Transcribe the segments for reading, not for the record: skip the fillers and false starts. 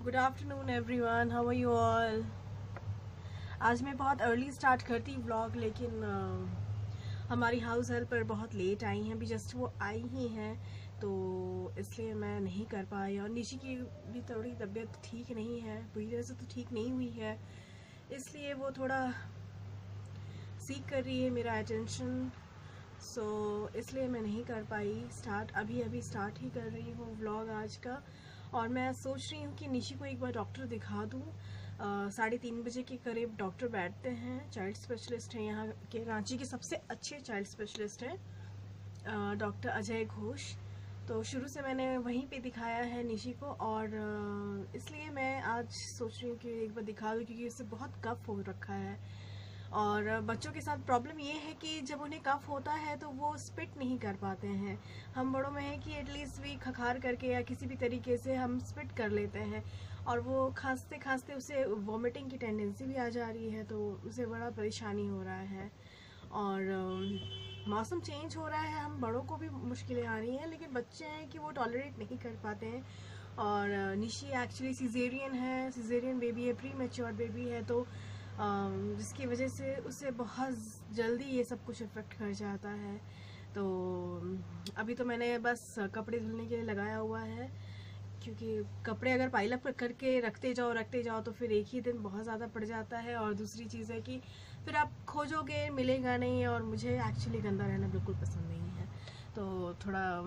Good afternoon everyone, how are you all. आज मैं बहुत अर्ली स्टार्ट करती व्लॉग, लेकिन हमारी हाउस हेल्प पर बहुत लेट आई हैं। अभी जस्ट वो आई ही हैं, तो इसलिए मैं नहीं कर पाई। और निशी की भी थोड़ी तबीयत ठीक नहीं है, पूरी तरह से तो ठीक नहीं हुई है, इसलिए वो थोड़ा सीख कर रही है मेरा अटेंशन। इसलिए मैं नहीं कर पाई स्टार्ट। अभी स्टार्ट ही कर रही हूँ व्लॉग आज का। और मैं सोच रही हूँ कि निशी को एक बार डॉक्टर दिखा दूँ। 3:30 बजे के करीब डॉक्टर बैठते हैं, चाइल्ड स्पेशलिस्ट हैं यहाँ के, रांची के सबसे अच्छे चाइल्ड स्पेशलिस्ट हैं डॉक्टर अजय घोष। तो शुरू से मैंने वहीं पे दिखाया है निशी को, और इसलिए मैं आज सोच रही हूँ कि एक बार दिखा दूँ, क्योंकि इससे बहुत कफ हो रखा है। और बच्चों के साथ प्रॉब्लम ये है कि जब उन्हें कफ होता है तो वो स्पिट नहीं कर पाते हैं। हम बड़ों में है कि एटलीस्ट भी खखार करके या किसी भी तरीके से हम स्पिट कर लेते हैं, और वो खांसते खांसते उसे वॉमिटिंग की टेंडेंसी भी आ जा रही है, तो उसे बड़ा परेशानी हो रहा है। और मौसम चेंज हो रहा है, हम बड़ों को भी मुश्किलें आ रही हैं, लेकिन बच्चे हैं कि वो टॉलरेट नहीं कर पाते हैं। और निशी एक्चुअली सिजेरियन है, सिजेरियन बेबी है, प्री मैच्योर बेबी है, तो जिसकी वजह से उसे बहुत जल्दी ये सब कुछ इफ़ेक्ट कर जाता है। तो अभी तो मैंने बस कपड़े धुलने के लिए लगाया हुआ है, क्योंकि कपड़े अगर पाइलअप करके रखते जाओ तो फिर एक ही दिन बहुत ज़्यादा पड़ जाता है। और दूसरी चीज़ है कि फिर आप खोजोगे, मिलेगा नहीं, और मुझे एक्चुअली गंदा रहना बिल्कुल पसंद नहीं है। तो थोड़ा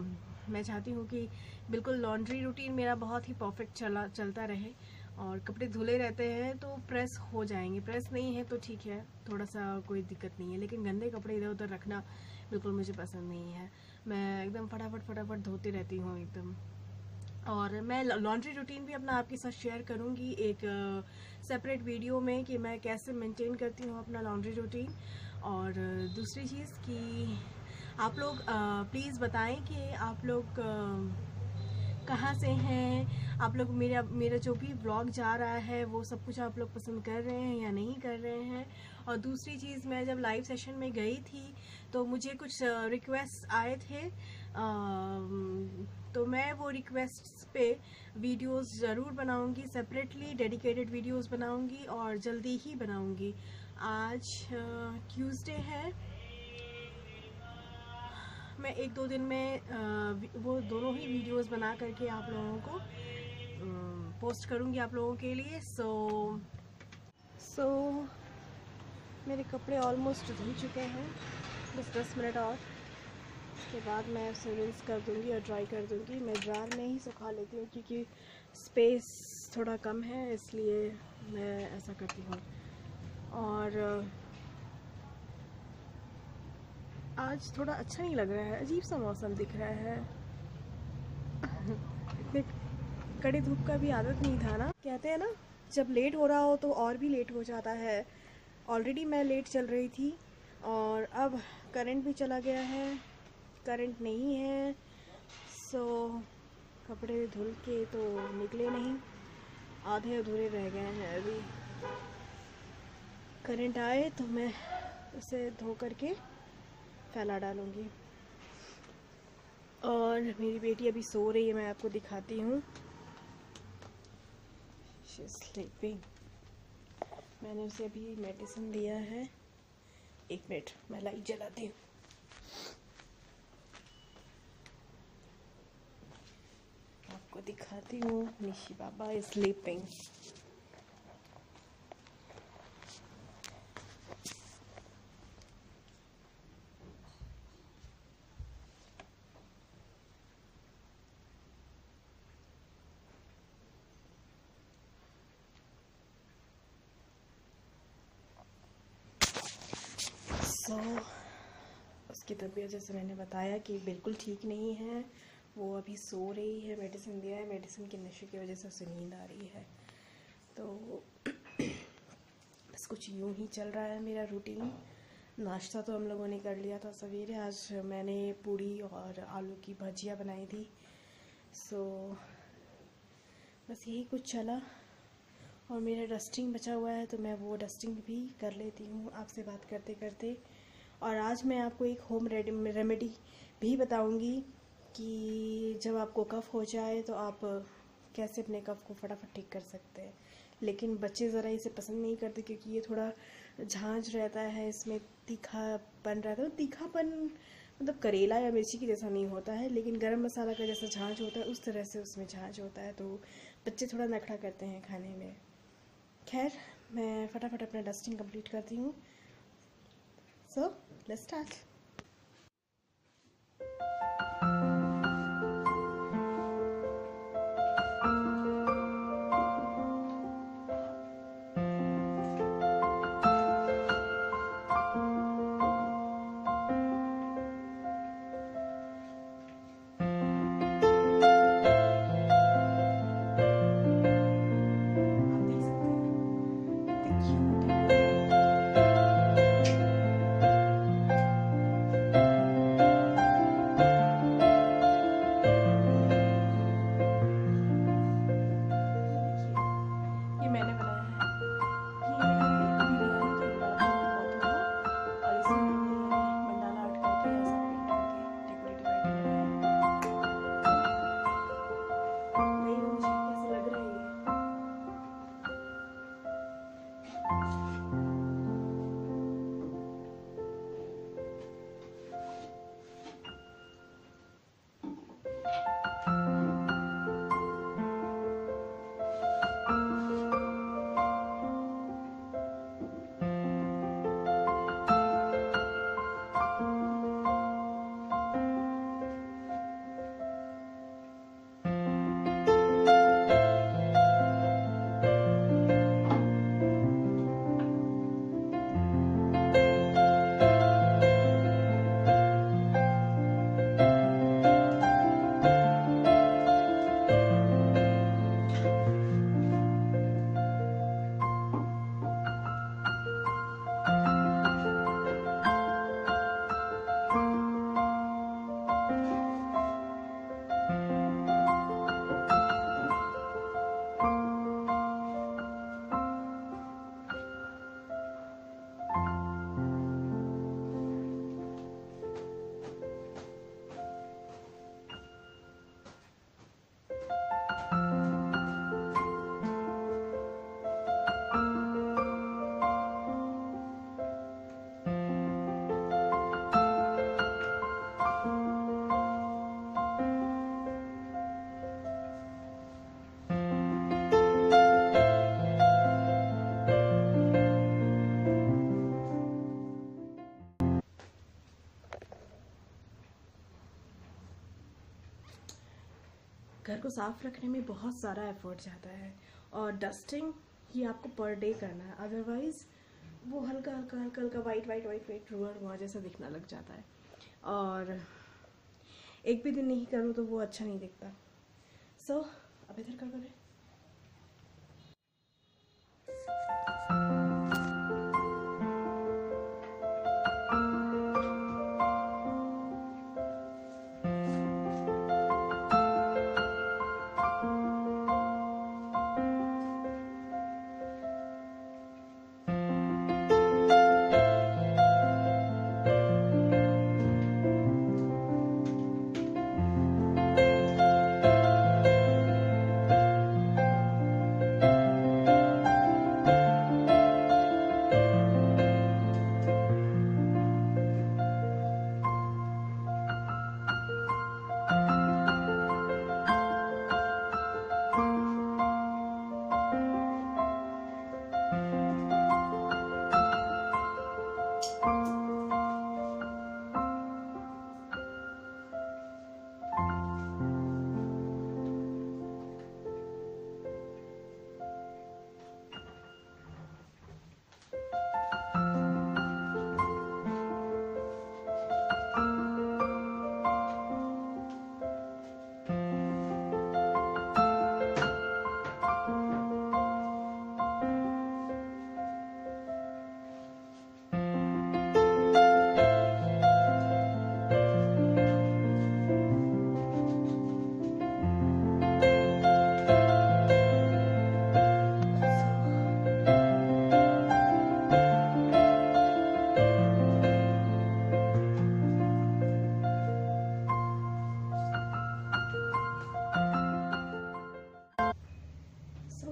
मैं चाहती हूँ कि बिल्कुल लॉन्ड्री रूटीन मेरा बहुत ही परफेक्ट चलता रहे, और कपड़े धुले रहते हैं तो प्रेस हो जाएंगे, प्रेस नहीं है तो ठीक है, थोड़ा सा कोई दिक्कत नहीं है, लेकिन गंदे कपड़े इधर उधर रखना बिल्कुल मुझे पसंद नहीं है। मैं एकदम फटाफट धोती रहती हूँ एकदम। और मैं लॉन्ड्री रूटीन भी अपना आपके साथ शेयर करूँगी एक सेपरेट वीडियो में, कि मैं कैसे मेंटेन करती हूँ अपना लॉन्ड्री रूटीन। और दूसरी चीज़ कि आप लोग प्लीज़ बताएं कि आप लोग कहाँ से हैं। आप लोग मेरा जो भी व्लॉग जा रहा है वो सब कुछ आप लोग पसंद कर रहे हैं या नहीं कर रहे हैं। और दूसरी चीज़, मैं जब लाइव सेशन में गई थी तो मुझे कुछ रिक्वेस्ट आए थे, तो मैं वो रिक्वेस्ट्स पे वीडियोस ज़रूर बनाऊंगी, सेपरेटली डेडिकेटेड वीडियोस बनाऊंगी, और जल्दी ही बनाऊंगी। आज ट्यूसडे है, मैं 1-2 दिन में वो दोनों ही वीडियोस बना करके आप लोगों को पोस्ट करूंगी आप लोगों के लिए। सो मेरे कपड़े ऑलमोस्ट धुल चुके हैं, बस 10 मिनट और, उसके बाद मैं उसे रिंस कर दूंगी और ड्राई कर दूंगी। मैं ड्रायर में ही सुखा लेती हूँ, क्योंकि स्पेस थोड़ा कम है, इसलिए मैं ऐसा करती हूँ। और आज थोड़ा अच्छा नहीं लग रहा है, अजीब सा मौसम दिख रहा है। इतने कड़ी धूप का भी आदत नहीं था ना। कहते हैं ना, जब लेट हो रहा हो तो और भी लेट हो जाता है। ऑलरेडी मैं लेट चल रही थी, और अब करंट भी चला गया है, करंट नहीं है। कपड़े धुल के तो निकले नहीं, आधे अधूरे रह गए हैं। अभी करंट आए तो मैं उसे धो करके फैला डालूंगी। और मेरी बेटी अभी सो रही है, मैं आपको दिखाती हूँ। She is sleeping. मैंने उसे अभी मेडिसिन दिया है। 1 मिनट, मैं लाइट जलाती हूँ। आपको दिखाती हूँ, निशी बाबा इज स्लीपिंग। उसकी तबीयत जैसे मैंने बताया कि बिल्कुल ठीक नहीं है, वो अभी सो रही है। मेडिसिन दिया है, मेडिसिन के नशे की वजह से उसे नींद आ रही है। तो बस कुछ यूँ ही चल रहा है मेरा रूटीन। नाश्ता तो हम लोगों ने कर लिया था सवेरे। आज मैंने पूड़ी और आलू की भजिया बनाई थी। बस यही कुछ चला। और मेरा डस्टिंग बचा हुआ है, तो मैं वो डस्टिंग भी कर लेती हूँ आपसे बात करते करते। और आज मैं आपको एक होम रेमेडी भी बताऊंगी कि जब आपको कफ हो जाए तो आप कैसे अपने कफ को फटाफट ठीक कर सकते हैं। लेकिन बच्चे ज़रा इसे पसंद नहीं करते क्योंकि ये थोड़ा झांझ रहता है, इसमें तीखापन रहता है। तीखापन मतलब करेला या मिर्ची की जैसा नहीं होता है, लेकिन गरम मसाला का जैसा झांझ होता है उस तरह से उसमें झांझ होता है, तो बच्चे थोड़ा नखरा करते हैं खाने में। खैर, मैं फटाफट अपना डस्टिंग कंप्लीट करती हूँ। So let's start. घर को साफ़ रखने में बहुत सारा एफर्ट जाता है, और डस्टिंग ये आपको पर डे करना है, अदरवाइज़ वो हल्का हल्का हल्का हल्का वाइट रुआ जैसा दिखना लग जाता है, और एक भी दिन नहीं करूँ तो वो अच्छा नहीं दिखता। सो अब इधर क्या करें।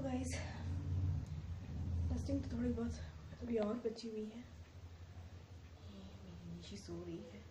गाइस डस्टिंग तो थोड़ी बहुत अभी और बची हुई है। मेरी निशी सो रही है।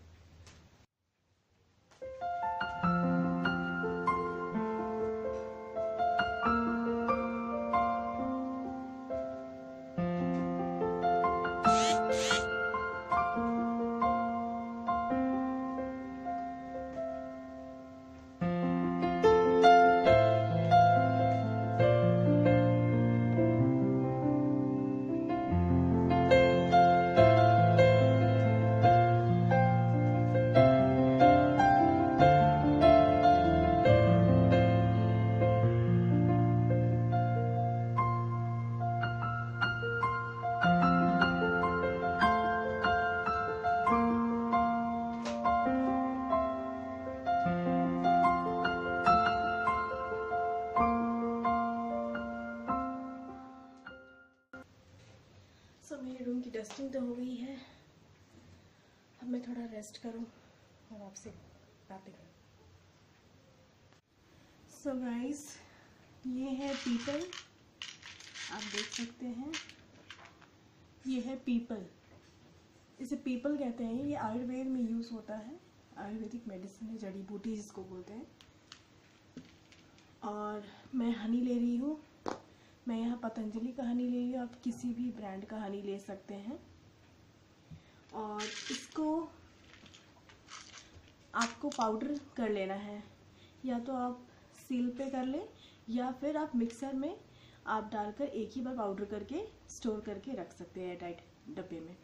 मेरे रूम की डस्टिंग तो हो गई है। अब मैं थोड़ा रेस्ट करूं और आपसे बातें करूं। सो गाइस, ये है पीपल, आप देख सकते हैं। ये है पीपल, इसे पीपल कहते हैं। ये आयुर्वेद में यूज़ होता है, आयुर्वेदिक मेडिसिन है, जड़ी बूटी जिसको बोलते हैं। और मैं हनी ले रही हूँ। मैं यहाँ पतंजलि का हनी ले रही हूँ, आप किसी भी ब्रांड का हनी ले सकते हैं। और इसको आपको पाउडर कर लेना है, या तो आप सील पे कर लें या फिर आप मिक्सर में आप डालकर एक ही बार पाउडर करके स्टोर करके रख सकते हैं एयरटाइट डब्बे में।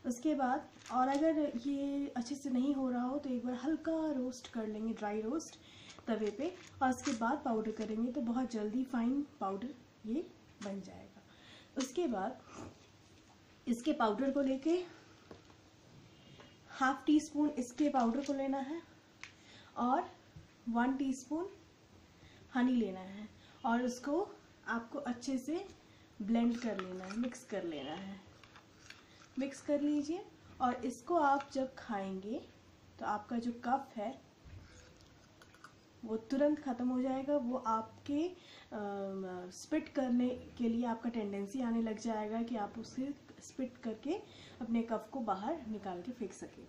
उसके बाद और अगर ये अच्छे से नहीं हो रहा हो तो एक बार हल्का रोस्ट कर लेंगे, ड्राई रोस्ट तवे पे, और उसके बाद पाउडर करेंगे तो बहुत जल्दी फाइन पाउडर ये बन जाएगा। उसके बाद इसके पाउडर को लेके हाफ टी स्पून इसके पाउडर को लेना है और 1 टीस्पून हनी लेना है, और उसको आपको अच्छे से ब्लेंड कर लेना है, मिक्स कर लेना है। मिक्स कर लीजिए, और इसको आप जब खाएंगे तो आपका जो कफ है वो तुरंत ख़त्म हो जाएगा। वो आपके स्पिट करने के लिए आपका टेंडेंसी आने लग जाएगा कि आप उसे स्पिट करके अपने कफ को बाहर निकाल के फेंक सकें।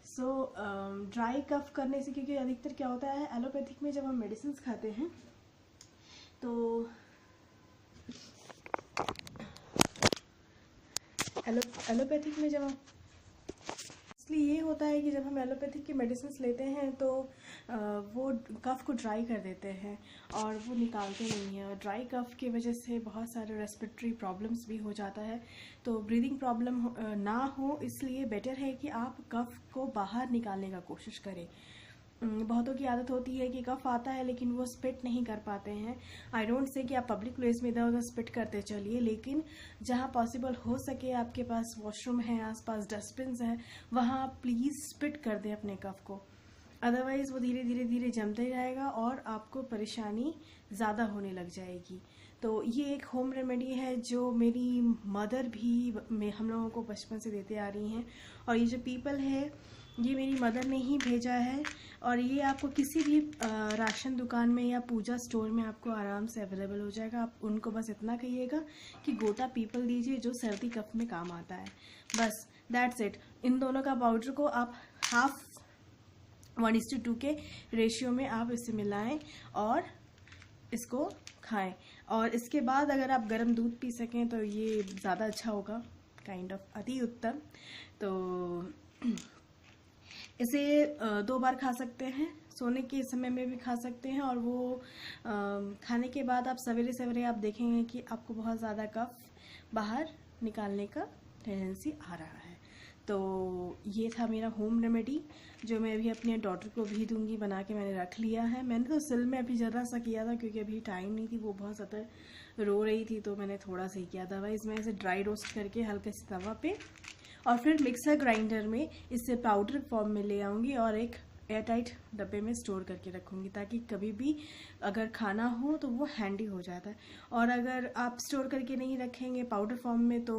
सो ड्राई कफ करने से, क्योंकि अधिकतर क्या होता है एलोपैथिक में जब हम मेडिसिन खाते हैं तो एलोपैथिक में जब इसलिए ये होता है कि जब हम एलोपैथिक की मेडिसिन लेते हैं तो वो कफ को ड्राई कर देते हैं और वो निकालते नहीं हैं, और ड्राई कफ की वजह से बहुत सारे रेस्पिरेटरी प्रॉब्लम्स भी हो जाता है। तो ब्रीदिंग प्रॉब्लम ना हो, इसलिए बेटर है कि आप कफ को बाहर निकालने का कोशिश करें। बहुतों की आदत होती है कि कफ आता है लेकिन वो स्पिट नहीं कर पाते हैं। आई डोंट से कि आप पब्लिक प्लेस में इधर उधर स्पिट करते चलिए, लेकिन जहाँ पॉसिबल हो सके, आपके पास वॉशरूम है, आसपास डस्टबिन है, वहाँ आप प्लीज़ स्पिट कर दें अपने कफ को। अदरवाइज़ वो धीरे धीरे धीरे जमते जाएगा और आपको परेशानी ज़्यादा होने लग जाएगी। तो ये एक होम रेमेडी है जो मेरी मदर भी हम लोगों को बचपन से देते आ रही हैं। और ये जो पीपल है ये मेरी मदर ने ही भेजा है, और ये आपको किसी भी राशन दुकान में या पूजा स्टोर में आपको आराम से अवेलेबल हो जाएगा। आप उनको बस इतना कहिएगा कि गोटा पीपल दीजिए जो सर्दी कफ में काम आता है, बस दैट्स इट। इन दोनों का पाउडर को आप 1:2 के रेशियो में आप इसे मिलाएं और इसको खाएं। और इसके बाद अगर आप गर्म दूध पी सकें तो ये ज़्यादा अच्छा होगा, काइंड ऑफ अति उत्तम। तो इसे 2 बार खा सकते हैं, सोने के समय में भी खा सकते हैं, और वो खाने के बाद आप सवेरे सवेरे आप देखेंगे कि आपको बहुत ज़्यादा कफ बाहर निकालने का टेंडेंसी आ रहा है। तो ये था मेरा होम रेमेडी जो मैं अभी अपने डॉटर को भी दूंगी, बना के मैंने रख लिया है। मैंने तो सिल में अभी ज़रा सा किया था क्योंकि अभी टाइम नहीं थी, वो बहुत ज़्यादा रो रही थी तो मैंने थोड़ा सा ही किया था। अदरवाइज़ मैं इसे ड्राई रोस्ट करके हल्के से तवा पे और फिर मिक्सर ग्राइंडर में इसे पाउडर फॉर्म में ले आऊँगी और एक एयरटाइट डब्बे में स्टोर करके रखूँगी, ताकि कभी भी अगर खाना हो तो वो हैंडी हो जाता है। और अगर आप स्टोर करके नहीं रखेंगे पाउडर फॉर्म में तो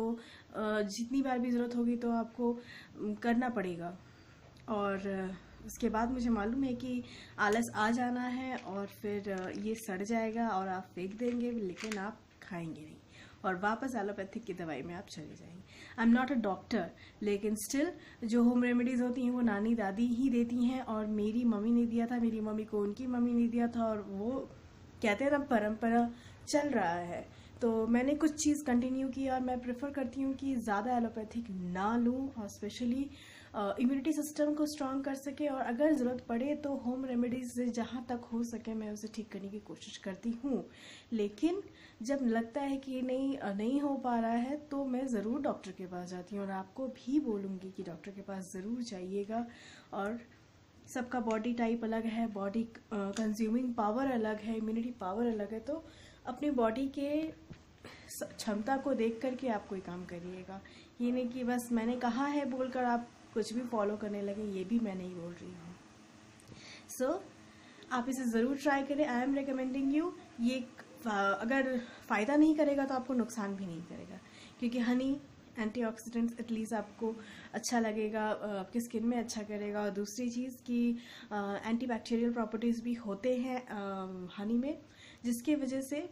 जितनी बार भी ज़रूरत होगी तो आपको करना पड़ेगा, और उसके बाद मुझे मालूम है कि आलस आ जाना है और फिर ये सड़ जाएगा और आप फेंक देंगे, लेकिन आप खाएंगे नहीं और वापस एलोपैथिक की दवाई में आप चले जाएंगे। I am not a doctor, लेकिन स्टिल जो होम रेमेडीज़ होती हैं वो नानी दादी ही देती हैं और मेरी मम्मी ने दिया था, मेरी मम्मी को उनकी मम्मी ने दिया था और वो कहते हैं ना परंपरा चल रहा है। तो मैंने कुछ चीज़ कंटिन्यू की और मैं प्रेफर करती हूँ कि ज़्यादा एलोपैथिक ना लूँ और स्पेशली इम्यूनिटी सिस्टम को स्ट्रॉन्ग कर सके और अगर ज़रूरत पड़े तो होम रेमेडीज से जहाँ तक हो सके मैं उसे ठीक करने की कोशिश करती हूँ। लेकिन जब लगता है कि नहीं हो पा रहा है तो मैं ज़रूर डॉक्टर के पास जाती हूँ और आपको भी बोलूँगी कि डॉक्टर के पास ज़रूर जाइएगा। और सबका बॉडी टाइप अलग है, बॉडी कंज्यूमिंग पावर अलग है, इम्यूनिटी पावर अलग है, तो अपनी बॉडी के क्षमता को देख करके आप कोई काम करिएगा। ये नहीं कि बस मैंने कहा है बोलकर आप कुछ भी फॉलो करने लगे, ये भी मैं नहीं बोल रही हूँ। सो आप इसे ज़रूर ट्राई करें। I am recommending you. ये अगर फ़ायदा नहीं करेगा तो आपको नुकसान भी नहीं करेगा, क्योंकि हनी एंटीऑक्सीडेंट्स एटलीस्ट आपको अच्छा लगेगा, आपकी स्किन में अच्छा करेगा। और दूसरी चीज़ कि एंटीबैक्टीरियल प्रॉपर्टीज़ भी होते हैं हनी में, जिसकी वजह से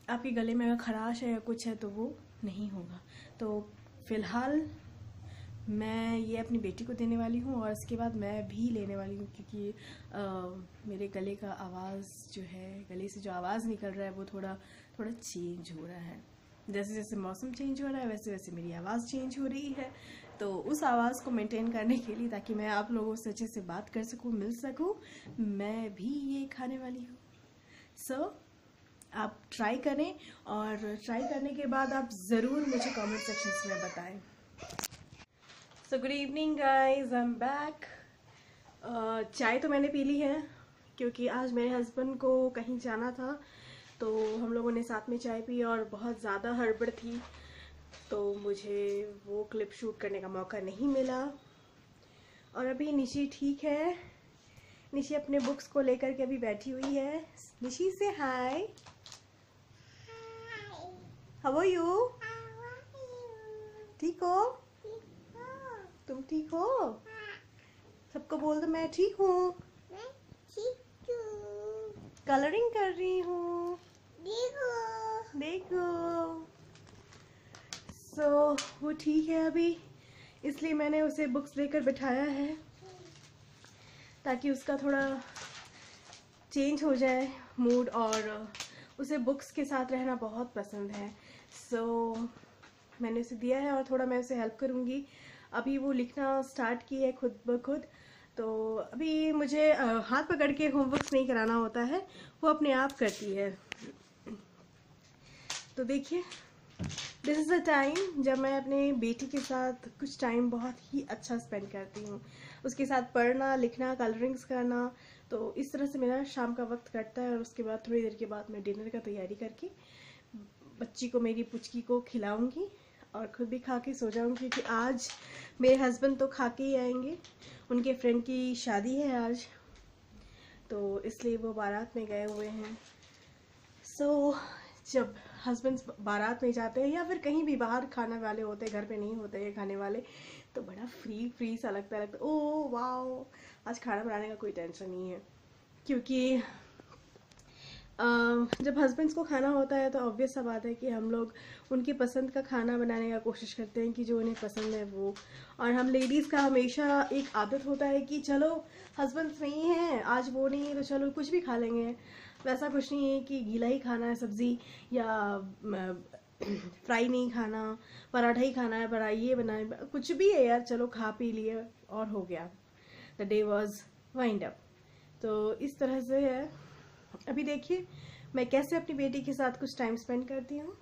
आपके गले में अगर खराश है या कुछ है तो वो नहीं होगा। तो फ़िलहाल मैं ये अपनी बेटी को देने वाली हूँ और इसके बाद मैं भी लेने वाली हूँ, क्योंकि मेरे गले का आवाज़ जो है, गले से जो आवाज़ निकल रहा है वो थोड़ा चेंज हो रहा है। जैसे जैसे मौसम चेंज हो रहा है वैसे वैसे मेरी आवाज़ चेंज हो रही है। तो उस आवाज़ को मेंटेन करने के लिए, ताकि मैं आप लोगों से अच्छे से बात कर सकूँ, मिल सकूँ, मैं भी ये खाने वाली हूँ। सो आप ट्राई करें और ट्राई करने के बाद आप ज़रूर मुझे कमेंट सेक्शन में बताएं। So good evening guys, I am back. चाय तो मैंने पी ली है क्योंकि आज मेरे हस्बैंड को कहीं जाना था, तो हम लोगों ने साथ में चाय पी और बहुत ज़्यादा हड़बड़ थी तो मुझे वो क्लिप शूट करने का मौका नहीं मिला। और अभी निशी ठीक है, निशी अपने बुक्स को लेकर के अभी बैठी हुई है। निशी से हाय, हाउ आर यू? ठीक हो? तुम ठीक हो? सबको बोल दो मैं ठीक हूँ। कलरिंग कर रही हूँ, देखो। सो वो ठीक है अभी, इसलिए मैंने उसे बुक्स लेकर बिठाया है ताकि उसका थोड़ा चेंज हो जाए मूड, और उसे बुक्स के साथ रहना बहुत पसंद है। सो मैंने उसे दिया है और थोड़ा मैं उसे हेल्प करूँगी। अभी वो लिखना स्टार्ट की है खुद ब खुद, तो अभी मुझे हाथ पकड़ के होमवर्क्स नहीं कराना होता है, वो अपने आप करती है। तो देखिए, दिस इज़ द टाइम जब मैं अपने बेटी के साथ कुछ टाइम बहुत ही अच्छा स्पेंड करती हूँ, उसके साथ पढ़ना, लिखना, कलरिंग्स करना। तो इस तरह से मेरा शाम का वक्त कटता है और उसके बाद थोड़ी देर के बाद मैं डिनर का तैयारी करके बच्ची को, मेरी पुचकी को खिलाऊंगी और खुद भी खा के सो जाऊंगी, क्योंकि आज मेरे हस्बैंड तो खा के ही आएंगे। उनके फ्रेंड की शादी है आज, तो इसलिए वो बारात में गए हुए हैं। सो जब हस्बैंड्स बारात में जाते हैं या फिर कहीं भी बाहर खाने वाले होते हैं, घर पे नहीं होते हैं खाने वाले, तो बड़ा फ्री सा लगता है। ओह वाओ, आज खाना बनाने का कोई टेंशन नहीं है। क्योंकि जब हस्बैंड्स को खाना होता है तो ऑब्वियस सा बात है कि हम लोग उनकी पसंद का खाना बनाने का कोशिश करते हैं कि जो उन्हें पसंद है वो। और हम लेडीज़ का हमेशा एक आदत होता है कि चलो हस्बैंड्स नहीं हैं, आज वो नहीं है तो चलो कुछ भी खा लेंगे। वैसा कुछ नहीं है कि गीला ही खाना है सब्ज़ी, या फ्राई नहीं खाना, पराठा ही खाना है, पराठा ये बनाए, कुछ भी है यार, चलो खा पी लिए और हो गया, the day was wind up. तो इस तरह से है। अभी देखिए मैं कैसे अपनी बेटी के साथ कुछ टाइम स्पेंड करती हूँ।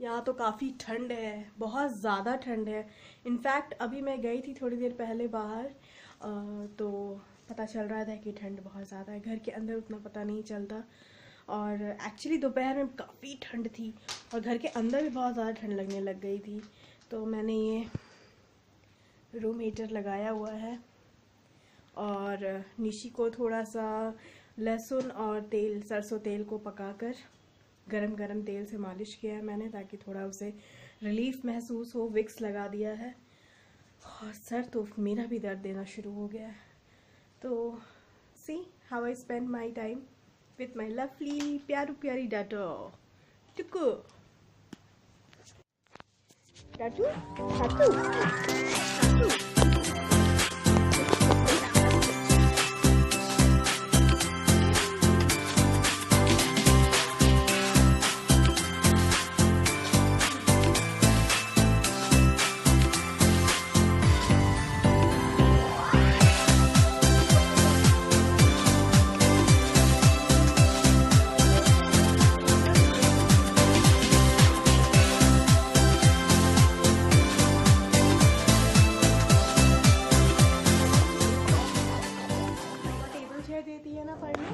यहाँ तो काफ़ी ठंड है, बहुत ज़्यादा ठंड है। इनफैक्ट अभी मैं गई थी थोड़ी देर पहले बाहर, तो पता चल रहा था कि ठंड बहुत ज़्यादा है। घर के अंदर उतना पता नहीं चलता, और एक्चुअली दोपहर में काफ़ी ठंड थी और घर के अंदर भी बहुत ज़्यादा ठंड लगने लग गई थी। तो मैंने ये रूम हीटर लगाया हुआ है और निशी को थोड़ा सा लहसुन और तेल, सरसों तेल को पकाकर गरम गरम तेल से मालिश किया है मैंने, ताकि थोड़ा उसे रिलीफ महसूस हो। विक्स लगा दिया है। और सर तो मेरा भी दर्द देना शुरू हो गया है। तो see how I spend my time with my lovely Pyaru प्यारी डॉटर टुकू। टाटू टाटू टाटू। टेबल चेयर देती है ना पढ़ने।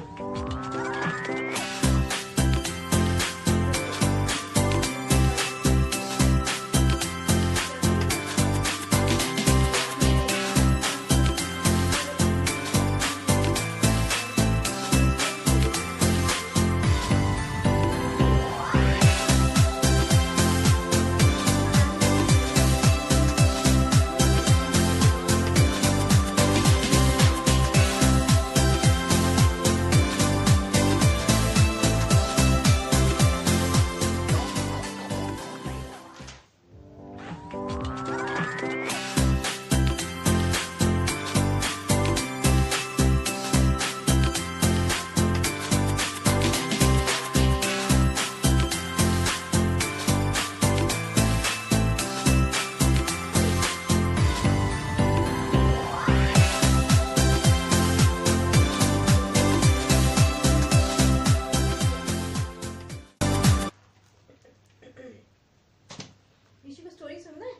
ऋषि को स्टोरी सुनना है?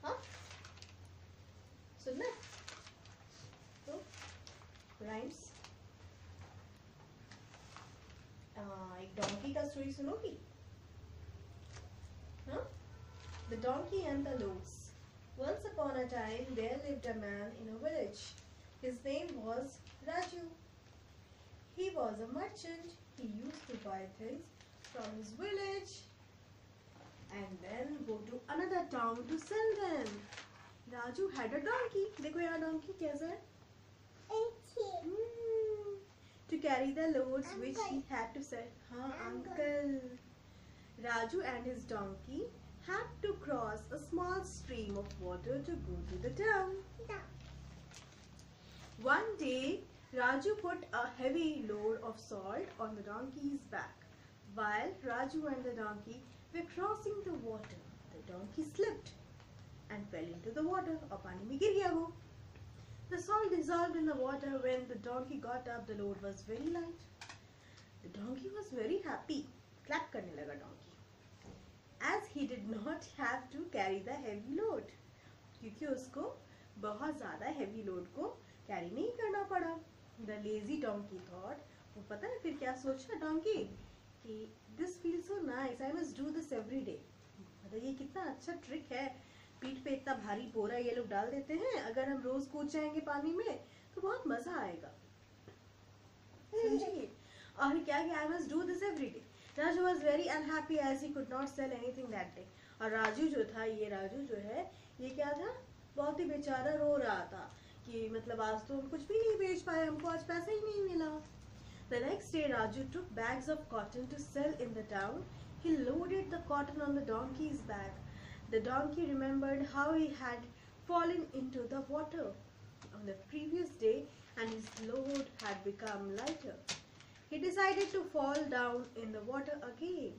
हाँ सुनना है? तो राइम्स एक डोंकी का स्टोरी सुनोगी? हाँ? The donkey and the loaves. Once upon a time there lived a man in a village. His name was Raju. He was a merchant. He used to buy things from his village and then go to another town to sell them. Raju had a donkey. देखो यहाँ donkey कैसा है? To carry the loads which he had to sell. हाँ uncle. Raju and his donkey had to cross a small stream of water to go to the town. One day, Raju put a heavy load of salt on the donkey's back. While Raju and the donkey were crossing the water, the donkey slipped and fell into the water. और पानी में गिर गया वो. The salt dissolved in the water. When the donkey got up, the load was very light. The donkey was very happy. Clap करने लगा donkey. As he did not have to carry the heavy load. क्योंकि उसको बहुत ज़्यादा heavy load को carry नहीं करना पड़ा. The lazy donkey thought. वो पता है फिर क्या सोचा donkey? कि this feels so nice. I must do this every day. मतलब ये कितना अच्छा ट्रिक है. पीठ पे इतना भारी बोरा ये लोग डाल देते हैं. अगर हम रोज कूद जाएंगे पानी में तो बहुत मजा आएगा. समझिए. और क्या I must do this every day. Raju was very unhappy as he could not sell anything that day. और राजू जो था, ये राजू जो है, ये क्या था? बहुत ही बेचारा रो रहा था कि मतलब आज तो हम कुछ भी नहीं बेच पाए, हमको आज पैसा ही नहीं मिला. The next day, Raju took bags of cotton to sell in the town. He loaded the cotton on the donkey's back. The donkey remembered how he had fallen into the water on the previous day and his load had become lighter. He decided to fall down in the water again.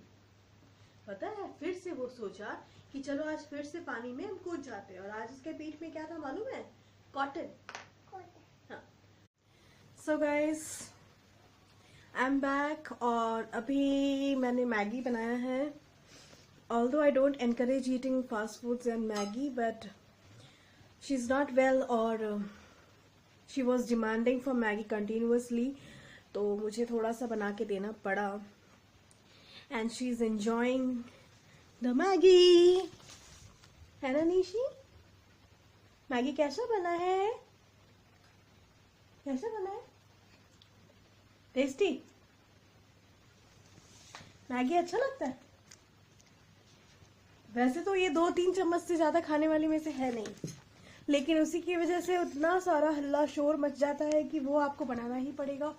पता है फिर से वो सोचा कि चलो आज फिर से पानी में हम कूद जाते हैं. और आज उसके पीठ में क्या था मालूम है? कॉटन. हाँ. So guys, I'm back और अभी मैंने मैगी बनाया है. Although I don't encourage eating fast foods and Maggi, but she's not well or she was demanding for Maggi continuously, तो मुझे थोड़ा सा बना के देना पड़ा. And she's enjoying the Maggi. है ना निशी? मैगी कैसा बना है? कैसा बना है? टेस्टी? मैगी अच्छा लगता है? वैसे तो ये 2-3 चम्मच से ज्यादा खाने वाली में से है नहीं, लेकिन उसी की वजह से उतना सारा हल्ला शोर मच जाता है कि वो आपको बनाना ही पड़ेगा।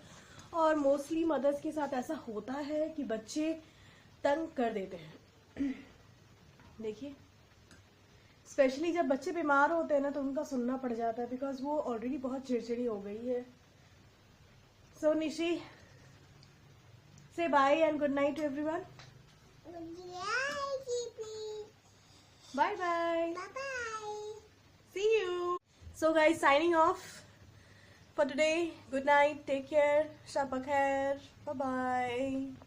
और मोस्टली मदर्स के साथ ऐसा होता है कि बच्चे तंग कर देते हैं। देखिए, स्पेशली जब बच्चे बीमार होते हैं ना तो उनका सुनना पड़ जाता है, बिकॉज वो ऑलरेडी बहुत चिड़चिड़ी हो गई है। सो निशी, से bye and good night to everyone. Bye bye. Bye bye. See you. So guys, signing off for today. Good night. Take care. Shab bakhair. Bye bye.